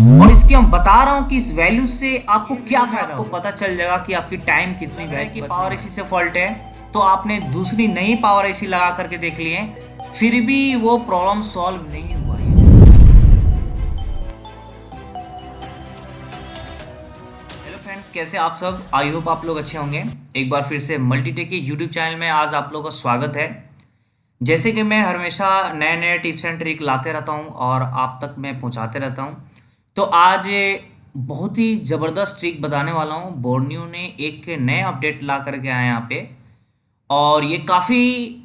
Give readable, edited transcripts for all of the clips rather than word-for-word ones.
और इसकी हम बता रहा हूँ कि इस वैल्यू से आपको क्या फायदा, आपको पता चल जाएगा कि आपकी टाइम कितनी है कि पावर एसी से फॉल्ट है तो आपने दूसरी नई पावर एसी लगा करके देख लिए, फिर भी वो प्रॉब्लम सॉल्व नहीं हुआ है। हेलो फ्रेंड्स, कैसे आप सब? आई होप आप लोग अच्छे होंगे। एक बार फिर से मल्टीटेक के यूट्यूब चैनल में आज आप लोगों का स्वागत है। जैसे कि मैं हमेशा नए नए टिप्स एंड ट्रिक लाते रहता हूँ और आप तक मैं पहुँचाते रहता हूँ, तो आज बहुत ही ज़बरदस्त ट्रिक बताने वाला हूँ। बोर्नियो ने एक नए अपडेट ला करके आए यहाँ पे, और ये काफ़ी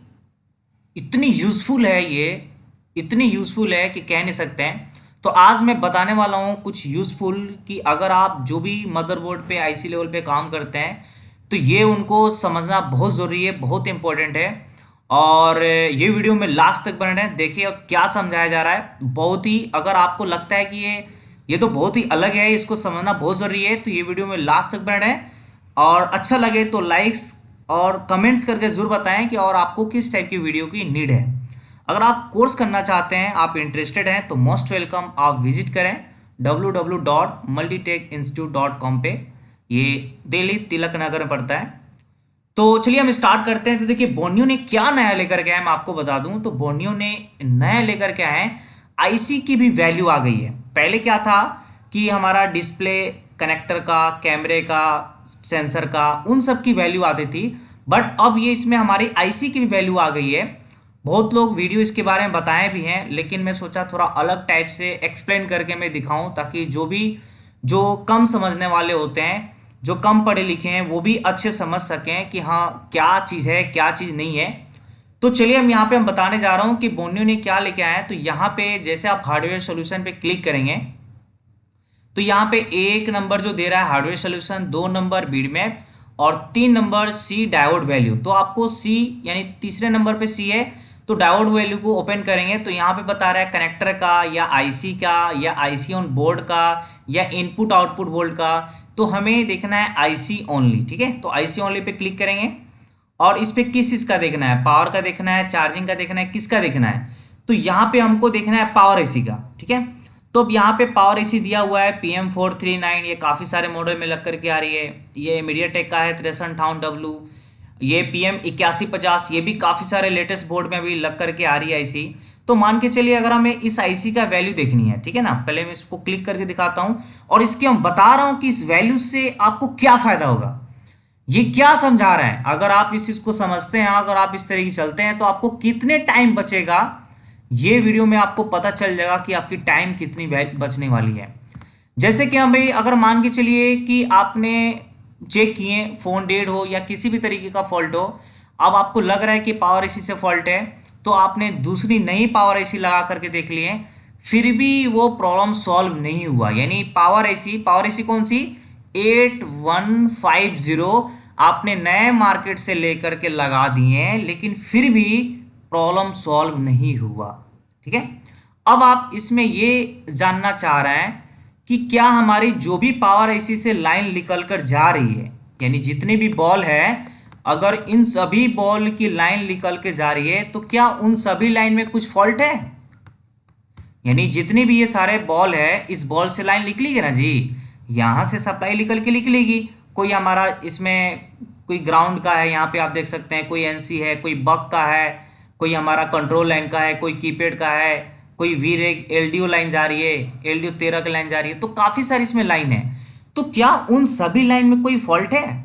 इतनी यूज़फुल है, ये इतनी यूज़फुल है कि कह नहीं सकते हैं। तो आज मैं बताने वाला हूँ कुछ यूज़फुल कि अगर आप जो भी मदरबोर्ड पे आईसी लेवल पे काम करते हैं तो ये उनको समझना बहुत ज़रूरी है, बहुत इंपॉर्टेंट है। और ये वीडियो में लास्ट तक बने रहें, देखिए क्या समझाया जा रहा है। बहुत ही, अगर आपको लगता है कि ये तो बहुत ही अलग है, इसको समझना बहुत ज़रूरी है, तो ये वीडियो में लास्ट तक बने रहें। और अच्छा लगे तो लाइक्स और कमेंट्स करके ज़रूर बताएं कि और आपको किस टाइप की वीडियो की नीड है। अगर आप कोर्स करना चाहते हैं, आप इंटरेस्टेड हैं, तो मोस्ट वेलकम, आप विजिट करें www.multitekinstitute.com पे। ये दिल्ली तिलक नगर में पड़ता है। तो चलिए हम स्टार्ट करते हैं। तो देखिए बोर्नियो ने क्या नया लेकर के आए, मैं आपको बता दूं। तो बोर्नियो ने नया लेकर के आए, आईसी की भी वैल्यू आ गई है। पहले क्या था कि हमारा डिस्प्ले कनेक्टर का, कैमरे का, सेंसर का, उन सब की वैल्यू आती थी, बट अब ये इसमें हमारी आईसी की भी वैल्यू आ गई है। बहुत लोग वीडियो इसके बारे में बताए भी हैं, लेकिन मैं सोचा थोड़ा अलग टाइप से एक्सप्लेन करके मैं दिखाऊं, ताकि जो कम समझने वाले होते हैं, जो कम पढ़े लिखे हैं, वो भी अच्छे समझ सकें कि हाँ क्या चीज़ है क्या चीज़ नहीं है। तो चलिए हम यहाँ पे हम बताने जा रहा हूँ कि बोर्नियो ने क्या लेके आया है। तो यहाँ पे जैसे आप हार्डवेयर सोल्यूशन पे क्लिक करेंगे तो यहाँ पे एक नंबर जो दे रहा है hardware solution, 2 number Beed map और 3 नंबर सी डायोड वैल्यू। तो आपको सी यानी तीसरे नंबर पे सी है, तो डायोड वैल्यू को ओपन करेंगे तो यहाँ पे बता रहा है कनेक्टर का या आईसी का या आईसी ऑन बोर्ड का या इनपुट आउटपुट बोर्ड का। तो हमें देखना है आईसी ओनली, ठीक है। तो आईसी ओनली पे क्लिक करेंगे और इस पे किस चीज का देखना है, पावर का देखना है, चार्जिंग का देखना है, किसका देखना है। तो यहाँ पे हमको देखना है पावर एसी का, ठीक है। तो अब यहाँ पे पावर एसी दिया हुआ है PM439, ये काफ़ी सारे मॉडल में लग करके आ रही है। ये मीडियाटेक का है 6358W। ये PM8150, ये भी काफ़ी सारे लेटेस्ट बोर्ड में अभी लग करके आ रही है आईसी। तो मान के चलिए अगर हमें इस आईसी का वैल्यू देखनी है, ठीक है ना, पहले मैं इसको क्लिक करके दिखाता हूँ और इसकी हम बता रहा हूँ कि इस वैल्यू से आपको क्या फायदा होगा, ये क्या समझा रहा है। अगर आप इस चीज को समझते हैं, अगर आप इस तरीके चलते हैं, तो आपको कितने टाइम बचेगा, ये वीडियो में आपको पता चल जाएगा कि आपकी टाइम कितनी बचने वाली है। जैसे कि हम भाई अगर मान के चलिए कि आपने चेक किए, फोन डेड हो या किसी भी तरीके का फॉल्ट हो, अब आपको लग रहा है कि पावर एसी से फॉल्ट है, तो आपने दूसरी नई पावर एसी लगा करके देख लिए, फिर भी वो प्रॉब्लम सॉल्व नहीं हुआ। यानी पावर एसी कौन सी, 8150 आपने नए मार्केट से लेकर के लगा दिए, लेकिन फिर भी प्रॉब्लम सॉल्व नहीं हुआ, ठीक है। अब आप इसमें ये जानना चाह रहे हैं कि क्या हमारी जो भी पावर एसी से लाइन निकल कर जा रही है, यानी जितनी भी बॉल है, अगर इन सभी बॉल की लाइन निकल के जा रही है, तो क्या उन सभी लाइन में कुछ फॉल्ट है। यानी जितनी भी ये सारे बॉल है, इस बॉल से लाइन निकलेगी ना जी, यहां से सप्लाई निकल के निकलेगी। कोई हमारा इसमें कोई ग्राउंड का है, यहाँ पे आप देख सकते हैं, कोई एनसी है, कोई बक का है, कोई हमारा कंट्रोल लाइन का है, कोई कीपैड का है, कोई वीरेक एलडीओ लाइन जा रही है, एलडीओ 13 की लाइन जा रही है। तो काफी सारी इसमें लाइन है। तो क्या उन सभी लाइन में कोई फॉल्ट है?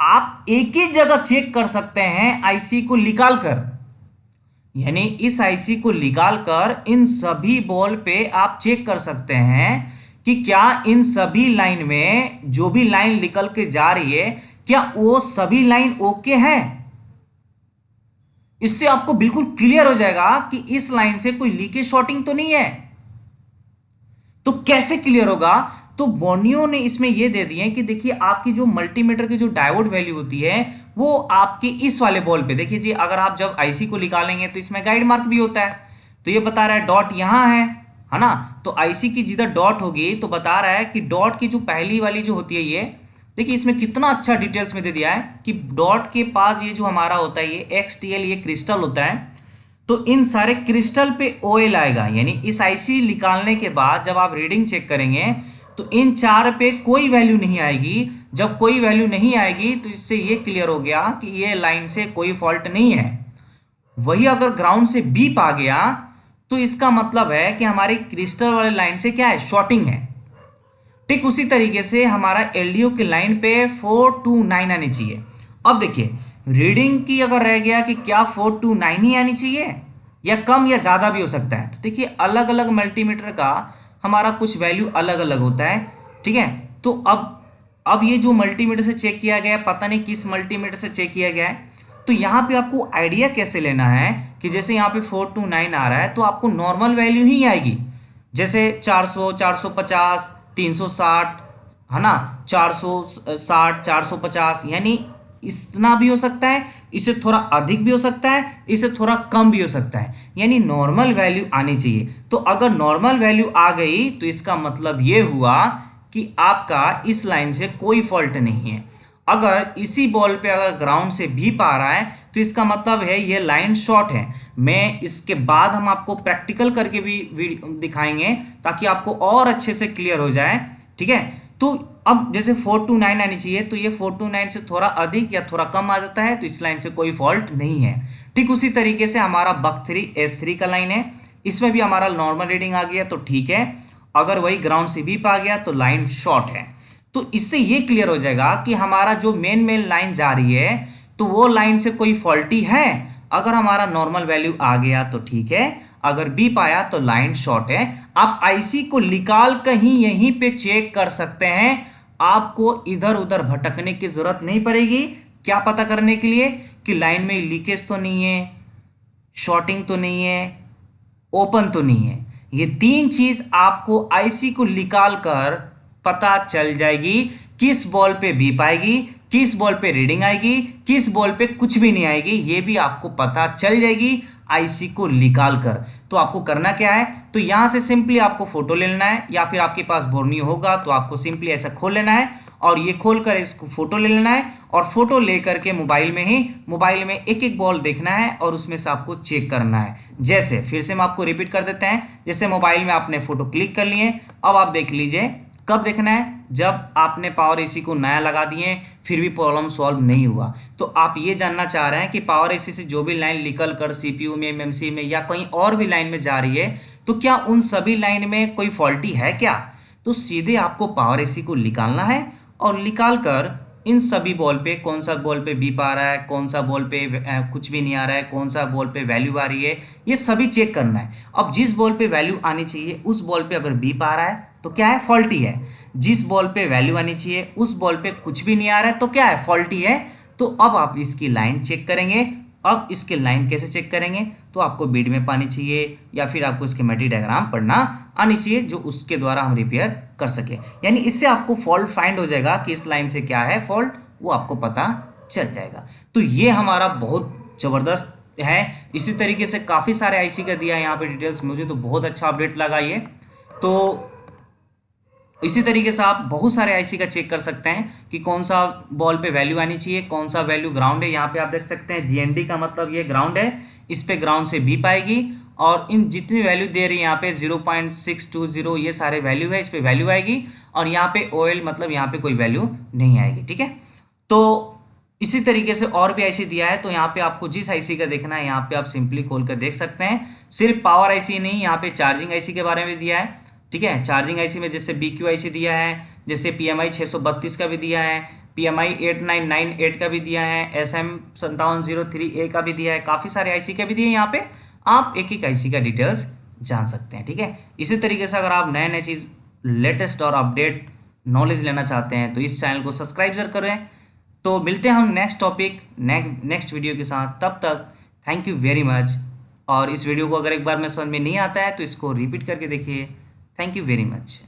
आप एक ही जगह चेक कर सकते हैं आईसी को निकाल कर, यानी इस आईसी को निकाल कर इन सभी बॉल पे आप चेक कर सकते हैं कि क्या इन सभी लाइन में जो भी लाइन निकल के जा रही है, क्या वो सभी लाइन ओके है। इससे आपको बिल्कुल क्लियर हो जाएगा कि इस लाइन से कोई लीकेज शॉर्टिंग तो नहीं है। तो कैसे क्लियर होगा, तो बोर्नियो ने इसमें यह दे दिए कि देखिए आपकी जो मल्टीमीटर की जो डायोड वैल्यू होती है, वो आपके इस वाले बॉल पे देखिए जी, अगर आप जब आईसी को निकालेंगे तो इसमें गाइड मार्क भी होता है, तो ये बता रहा है डॉट यहां है ना। तो आईसी की जिधर डॉट होगी तो बता रहा है कि डॉट की जो पहली वाली जो होती है, ये देखिए इसमें कितना अच्छा डिटेल्स में दे दिया है कि डॉट के पास ये जो हमारा होता है, ये XTL, ये क्रिस्टल होता है। तो इन सारे क्रिस्टल पे ओएल आएगा, यानी इस आईसी निकालने के बाद जब आप रीडिंग चेक करेंगे तो इन 4 पे कोई वैल्यू नहीं आएगी। जब कोई वैल्यू नहीं आएगी तो इससे ये क्लियर हो गया कि ये लाइन से कोई फॉल्ट नहीं है। वही अगर ग्राउंड से बीप आ गया तो इसका मतलब है कि हमारी क्रिस्टल वाले लाइन से क्या है, शॉर्टिंग है। ठीक उसी तरीके से हमारा एलडीओ की लाइन पे 429 आनी चाहिए। अब देखिए रीडिंग की अगर रह गया कि क्या 429 ही आनी चाहिए या कम या ज़्यादा भी हो सकता है। तो देखिए अलग अलग मल्टीमीटर का हमारा कुछ वैल्यू अलग अलग होता है, ठीक है। तो अब ये जो मल्टीमीटर से चेक किया गया है, पता नहीं किस मल्टीमीटर से चेक किया गया है। तो यहाँ पे आपको आइडिया कैसे लेना है कि जैसे यहाँ पे 429 आ रहा है तो आपको नॉर्मल वैल्यू ही आएगी, जैसे 400, 450, 360, है ना, 460, 450, यानी इतना भी हो सकता है, इससे थोड़ा अधिक भी हो सकता है, इससे थोड़ा कम भी हो सकता है, यानी नॉर्मल वैल्यू आनी चाहिए। तो अगर नॉर्मल वैल्यू आ गई तो इसका मतलब ये हुआ कि आपका इस लाइन से कोई फॉल्ट नहीं है। अगर इसी बॉल पे अगर ग्राउंड से भी पा रहा है तो इसका मतलब है ये लाइन शॉर्ट है। मैं इसके बाद हम आपको प्रैक्टिकल करके भी दिखाएंगे ताकि आपको और अच्छे से क्लियर हो जाए, ठीक है। तो अब जैसे 429 आनी चाहिए तो ये 429 से थोड़ा अधिक या थोड़ा कम आ जाता है, तो इस लाइन से कोई फॉल्ट नहीं है। ठीक उसी तरीके से हमारा बक 3 S3 का लाइन है, इसमें भी हमारा नॉर्मल रीडिंग आ गया तो ठीक है। अगर वही ग्राउंड से भी पा गया तो लाइन शॉर्ट है। तो इससे ये क्लियर हो जाएगा कि हमारा जो मेन लाइन जा रही है तो वो लाइन से कोई फॉल्टी है। अगर हमारा नॉर्मल वैल्यू आ गया तो ठीक है, अगर बी पाया तो लाइन शॉर्ट है। आप आईसी को निकाल कहीं यहीं पे चेक कर सकते हैं, आपको इधर उधर भटकने की जरूरत नहीं पड़ेगी। क्या पता करने के लिए कि लाइन में लीकेज तो नहीं है, शॉर्टिंग तो नहीं है, ओपन तो नहीं है। ये 3 चीज आपको आईसी को निकाल कर पता चल जाएगी किस बॉल पे बीप आएगी, किस बॉल पे रीडिंग आएगी, किस बॉल पे कुछ भी नहीं आएगी, ये भी आपको पता चल जाएगी आईसी को निकाल कर। तो आपको करना क्या है, तो यहां से सिंपली आपको फोटो ले लेना है, या फिर आपके पास बोर्नियो होगा तो आपको सिंपली ऐसा खोल लेना है और ये खोलकर इसको फोटो ले लेना है और फोटो लेकर के मोबाइल में एक एक बॉल देखना है और उसमें से आपको चेक करना है। जैसे फिर से हम आपको रिपीट कर देते हैं, जैसे मोबाइल में आपने फोटो क्लिक कर लिए, अब आप देख लीजिए कब देखना है, जब आपने पावर एसी को नया लगा दिए फिर भी प्रॉब्लम सॉल्व नहीं हुआ। तो आप ये जानना चाह रहे हैं कि पावर एसी से जो भी लाइन निकल कर सीपीयू में, एमएमसी में या कहीं और भी लाइन में जा रही है तो क्या उन सभी लाइन में कोई फॉल्टी है क्या। तो सीधे आपको पावर एसी को निकालना है और निकाल कर इन सभी बॉल पे कौन सा बॉल पे बीप आ रहा है, कौन सा बॉल पे कुछ भी नहीं आ रहा है, कौन सा बॉल पे वैल्यू आ रही है, ये सभी चेक करना है। अब जिस बॉल पे वैल्यू आनी चाहिए उस बॉल पे अगर बीप आ रहा है तो क्या है, फॉल्टी है। जिस बॉल पे वैल्यू आनी चाहिए उस बॉल पे कुछ भी नहीं आ रहा है तो क्या है, फॉल्टी है। तो अब आप इसकी लाइन चेक करेंगे। अब इसके लाइन कैसे चेक करेंगे, तो आपको बीड में पानी चाहिए या फिर आपको स्कीमेटिक डायग्राम पढ़ना आनी चाहिए जो उसके द्वारा हम रिपेयर कर सके। यानी इससे आपको फॉल्ट फाइंड हो जाएगा कि इस लाइन से क्या है फॉल्ट, वो आपको पता चल जाएगा। तो ये हमारा बहुत जबरदस्त है। इसी तरीके से काफ़ी सारे आईसी का दिया है यहाँ पे डिटेल्स, मुझे तो बहुत अच्छा अपडेट लगा ये। तो इसी तरीके से आप बहुत सारे आईसी का चेक कर सकते हैं कि कौन सा बॉल पे वैल्यू आनी चाहिए, कौन सा वैल्यू ग्राउंड है। यहाँ पे आप देख सकते हैं जीएनडी का मतलब ये ग्राउंड है, इस पे ग्राउंड से बीप आएगी और इन जितनी वैल्यू दे रही है यहाँ पे 0.620 ये सारे वैल्यू है, इस पे वैल्यू आएगी। और यहाँ पे ओएल मतलब यहाँ पे कोई वैल्यू नहीं आएगी, ठीक है। तो इसी तरीके से और भी आईसी दिया है, तो यहाँ पे आपको जिस आईसी का देखना है यहाँ पे आप सिंपली खोल कर देख सकते हैं। सिर्फ पावर आईसी नहीं, यहाँ पे चार्जिंग आईसी के बारे में दिया है, ठीक है। चार्जिंग आईसी में जैसे BQ आईसी दिया है, जैसे PMI 632 का भी दिया है, PMI 8998 का भी दिया है, SM 5703A का भी दिया है, काफ़ी सारे आईसी का भी दिया है। यहाँ पे आप एक एक आईसी का डिटेल्स जान सकते हैं, ठीक है। इसी तरीके से अगर आप नए नए चीज़ लेटेस्ट और अपडेट नॉलेज लेना चाहते हैं तो इस चैनल को सब्सक्राइब जरूर करें। तो मिलते हैं हम नेक्स्ट टॉपिक नेक्स्ट वीडियो के साथ, तब तक थैंक यू वेरी मच। और इस वीडियो को अगर एक बार में समझ में नहीं आता है तो इसको रिपीट करके देखिए। Thank you very much.